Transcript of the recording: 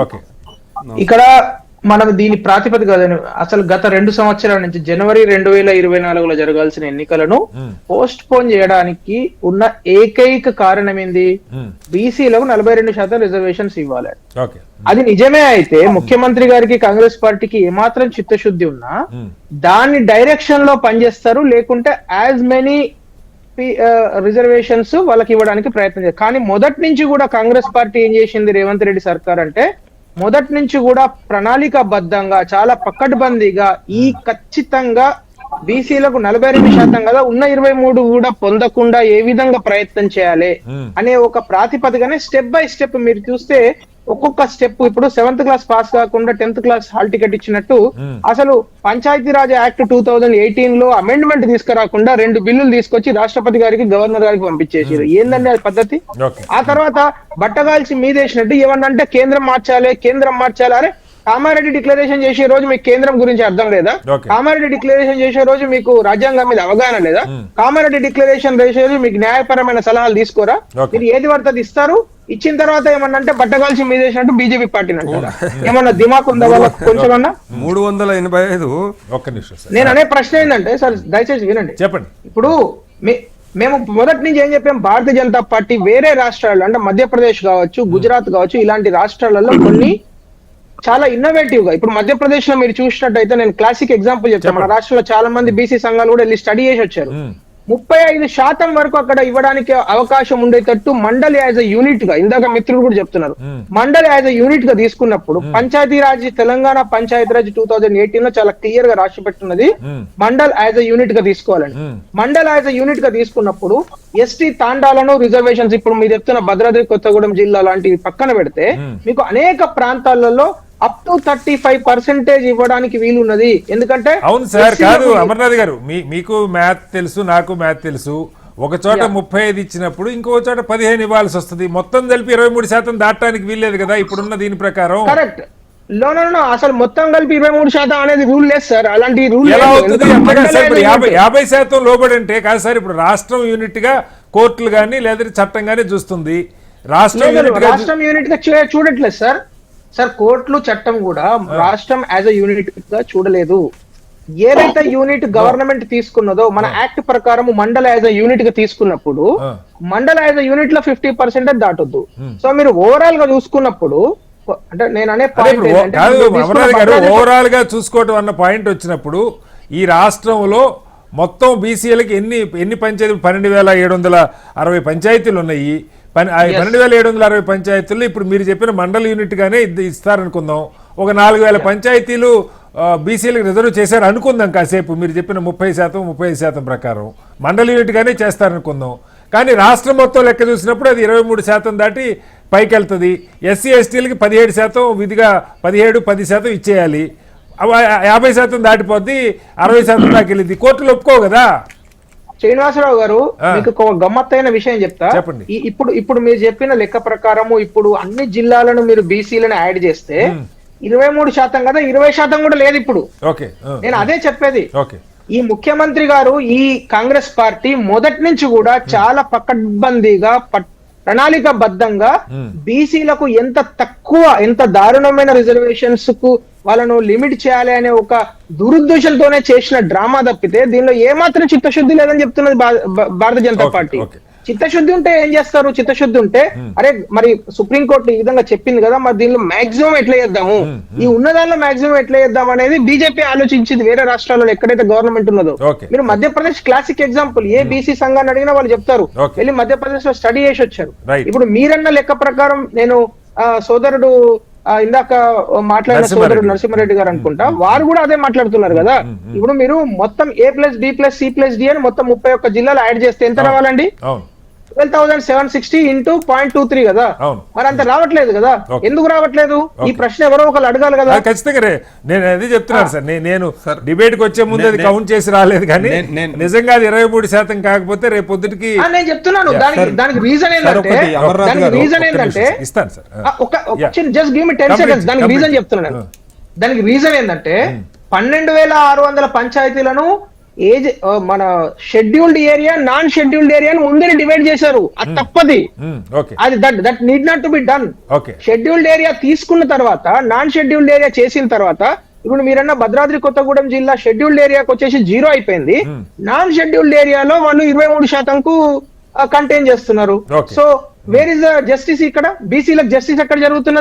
Okay. ఇక్కడ మనం దీని ప్రాతిపదిక అసలు గత 2 సంవత్సరాల నుంచి జనవరి 2024లో జరగాల్సిన ఎన్నికలను పోస్ట్ పోన్ చేయడానికి ఉన్న ఏకైక కారణం ఏంది? బీసీలకు 42% రిజర్వేషన్స్ ఇవ్వాలి. అది నిజమే అయితే ముఖ్యమంత్రి గారికి కాంగ్రెస్ పార్టీకి ఏమాత్రం చిత్తశుద్ధి ఉన్నా దాని డైరెక్షన్ లో పనిచేస్తారు, లేకుంటే యాజ్ మెనీ రిజర్వేషన్స్ వాళ్ళకి ఇవ్వడానికి ప్రయత్నం చేస్తారు. కానీ మొదటి నుంచి కూడా కాంగ్రెస్ పార్టీ ఏం చేసింది రేవంత్ రెడ్డి సర్కార్ అంటే, మొదటి నుంచి కూడా ప్రణాళికాబద్ధంగా చాలా పకడ్బందీగా ఈ ఖచ్చితంగా బీసీలకు 42% కదా ఉన్న 23 కూడా పొందకుండా ఏ విధంగా ప్రయత్నం చేయాలి అనే ఒక ప్రాతిపదికనే స్టెప్ బై స్టెప్ మీరు చూస్తే ఒక్కొక్క స్టెప్ ఇప్పుడు 7th క్లాస్ పాస్ కాకుండా 10th క్లాస్ హాల్ టికెట్ ఇచ్చినట్టు అసలు పంచాయతీరాజ్ యాక్ట్ 2018 లో అమెండ్మెంట్ తీసుకురాకుండా 2 బిల్లులు తీసుకొచ్చి రాష్ట్రపతి గారికి గవర్నర్ గారికి పంపించేసారు. ఏందండి అది పద్ధతి? ఆ తర్వాత బట్టగాల్చి మీదేసినట్టు ఏమన్నంటే కేంద్రం మార్చాలి. అరే కామారెడ్డి డిక్లరేషన్ చేసే రోజు మీకు కేంద్రం గురించి అర్థం లేదా? కామారెడ్డి డిక్లరేషన్ చేసే రోజు మీకు రాజ్యాంగం మీద అవగాహన లేదా? కామారెడ్డి డిక్లరేషన్ చేసే రోజు మీకు న్యాయపరమైన సలహాలు తీసుకోరా? మీరు ఏది పడుతుంది ఇస్తారు, ఇచ్చిన తర్వాత ఏమన్నా బట్టగాల్సి మీదేసినట్టు బీజేపీ పార్టీని అంటారా? ఏమన్నా దిమాక్ ఉందా వాళ్ళకి కొంచెమన్నా? 385 ఒక్క నిమిషం. నేను అనే ప్రశ్న ఏంటంటే సార్ దయచేసి వినండి, చెప్పండి. ఇప్పుడు మేము మొదటి నుంచి ఏం చెప్పాం, భారతీయ జనతా పార్టీ వేరే రాష్ట్రాల్లో అంటే మధ్యప్రదేశ్ కావచ్చు, గుజరాత్ కావచ్చు, ఇలాంటి రాష్ట్రాలలో కొన్ని చాలా ఇన్నోవేటివ్ గా, ఇప్పుడు మధ్యప్రదేశ్ లో మీరు చూసినట్టయితే నేను క్లాసిక్ ఎగ్జాంపుల్ చెప్తాను. మన రాష్ట్రంలో చాలా మంది బీసీ సంఘాలు కూడా వెళ్ళి స్టడీ చేసి వచ్చారు. 35% వరకు అక్కడ ఇవ్వడానికి అవకాశం ఉండేటట్టు మండలి యాజ్ అ యూనిట్ గా, ఇందాక మిత్రులు కూడా చెప్తున్నారు, మండలి యాజ్ అ యూనిట్ గా తీసుకున్నప్పుడు పంచాయతీరాజ్ తెలంగాణ పంచాయతీరాజ్ 2018 లో చాలా క్లియర్ గా రాసి పెట్టున్నది మండల్ యాజ్ అ యూనిట్ గా తీసుకోవాలని. మండల్ యాజ్ అ యూనిట్ గా తీసుకున్నప్పుడు ఎస్టీ తాండాలను రిజర్వేషన్స్ ఇప్పుడు మీరు చెప్తున్న భద్రాద్రి కొత్తగూడెం జిల్లా లాంటివి పక్కన పెడితే మీకు అనేక ప్రాంతాలలో అప్ టు 35% ఇవ్వడానికి వీలున్నది. ఎందుకంటే అవును సార్, కాదు అమర్నాథ్ గారు, మీకు మ్యాథ్ తెలుసు, నాకు మ్యాథ్ తెలుసు. ఒక చోట 35 ఇచ్చినప్పుడు ఇంకో చోట 15 ఇవ్వాల్సి వస్తుంది. మొత్తం కలిపి 23% దాటడానికి వీల్లేదు కదా ఇప్పుడున్న దీని ప్రకారం. కరెక్ట్. అసలు మొత్తం కలిపి 23% అనేది రూల్ లేదు సార్. అలాంటి రూల్ ఎలా అవుతుంది? 50% లోబడి అంటే కాదు సార్. ఇప్పుడు రాష్ట్రం యూనిట్ గా కోర్టులు గానీ లేదా చట్టం గానీ చూస్తుంది. రాష్ట్రం యూనిట్ గా చూడట్లేదు సార్. కోర్టులు చట్టం కూడా రాష్ట్రం యాజ్ అ యూనిట్ గా చూడలేదు. ఏదైతే యూనిట్ గవర్నమెంట్ తీసుకున్నదో మన యాక్ట్ ప్రకారం మండల యాజ్ అ యూనిట్ గా తీసుకున్నప్పుడు మండల యాజ్ అ యూనిట్ లో 50% దాటొద్దు. సో మీరు ఓవరాల్ గా చూసుకున్నప్పుడు అంటే నేను అనే ఓవరాల్ గా చూసుకోవటం అన్న పాయింట్ వచ్చినప్పుడు ఈ రాష్ట్రంలో మొత్తం బీసీఎలకి ఎన్ని పంచాయతీలు 12,760 పంచాయతీలు ఉన్నాయి. 12,760 పంచాయతీలు ఇప్పుడు మీరు చెప్పిన మండల యూనిట్ గానే ఇస్తారనుకుందాం. ఒక 4,000 పంచాయతీలు బీసీలకు రిజర్వ్ చేశారు అనుకుందాం. కాసేపు మీరు చెప్పిన 30% ప్రకారం మండల యూనిట్ గానే చేస్తారనుకుందాం. కానీ రాష్ట్రం మొత్తం లెక్క చూసినప్పుడు అది 23% దాటి పైకి వెళ్తుంది. ఎస్సీ ఎస్టీలకి 17% విధిగా 17-10% ఇచ్చేయాలి. 50% దాటిపోద్ది, 60% దాకా వెళ్ళింది. కోర్టులు ఒప్పుకో కదా. శ్రీనివాసరావు గారు, మీకు ఒక గమ్మత్తైన విషయం చెప్తా. ఇప్పుడు మీరు చెప్పిన లెక్క ప్రకారము ఇప్పుడు అన్ని జిల్లాలను మీరు బీసీలను యాడ్ చేస్తే 23% కదా, 20% కూడా లేదు ఇప్పుడు. నేను అదే చెప్పేది. ఈ ముఖ్యమంత్రి గారు, ఈ కాంగ్రెస్ పార్టీ మొదటి నుంచి కూడా చాలా పకడ్బందీగా ప్రణాళికాబద్ధంగా బీసీలకు ఎంత దారుణమైన రిజర్వేషన్స్ కు వాళ్ళను లిమిట్ చేయాలి అనే ఒక దురుద్దేశంతోనే చేసిన డ్రామా తప్పితే దీనిలో ఏమాత్రం చిత్తశుద్ధి లేదని చెప్తున్నది భారతీయ జనతా పార్టీ. చిత్తశుద్ధి ఉంటే ఏం చేస్తారు? చిత్తశుద్ధి ఉంటే అరే మరి సుప్రీంకోర్టు ఈ విధంగా చెప్పింది కదా, మరి దీనిలో మాక్సిమం ఎట్లా చేద్దాము, ఈ ఉన్నదానిలో మాక్సిమం ఎట్లా చేద్దాం అనేది బీజేపీ ఆలోచించింది. వేరే రాష్ట్రాలలో ఎక్కడైతే గవర్నమెంట్ ఉన్నదో, మీరు మధ్యప్రదేశ్ క్లాసిక్ ఎగ్జాంపుల్, ఏ బీసీ సంఘాన్ని అడిగినా వాళ్ళు చెప్తారు వెళ్ళి మధ్యప్రదేశ్ లో స్టడీ చేసి వచ్చారు. ఇప్పుడు మీరన్న లెక్క ప్రకారం నేను సోదరుడు ఇందాక మాట్లాడిన సోదరుడు నరసింహారెడ్డి గారు అనుకుంటా, వారు కూడా అదే మాట్లాడుతున్నారు కదా. ఇప్పుడు మీరు మొత్తం A+B+C+D అని మొత్తం 31 జిల్లాలు యాడ్ చేస్తే ఎంత రావాలండి? 12,760 into 0.23 కదా. మరి అంత రావట్లేదు కదా. ఎందుకు రావట్లేదు? ఈ ప్రశ్న ఎవరో ఒకళ్ళు అడగాలి కదా. ఖచ్చితంగా నేను అది చెప్తున్నాను సార్. నేను డిబేట్ కి వచ్చే ముందు అది కౌంట్ చేసి రాలేదు, కానీ నిజంగా అది 23% కాకపోతే రేపు పొద్దుటికి నేను చెప్తున్నాను. దానికి రీజన్ ఏంటంటే ఇస్తాను sir, just give me 10 seconds. దానికి రీజన్ చెప్తున్నాను. దానికి రీజన్ ఏంటంటే 12,600 పంచాయతీలను ఏజ్ మన scheduled area non scheduled area ముందే డివైడ్ చేశారు. అది తప్పది. ఓకే అది that need not to be done. Okay scheduled area తీసుకున్న తర్వాత నాన్ షెడ్యూల్డ్ ఏరియా చేసిన తర్వాత ఇప్పుడు మీరన్న భద్రాద్రి కొత్తగూడెం జిల్లా షెడ్యూల్డ్ ఏరియాకి వచ్చేసి 0 అయిపోయింది. నాన్ షెడ్యూల్డ్ ఏరియాలో వాళ్ళు 23% కంటైన్ చేస్తున్నారు. Okay. So where is the justice ఇక్కడ? బీసీలకు జస్టిస్ ఎక్కడ జరుగుతున్నది?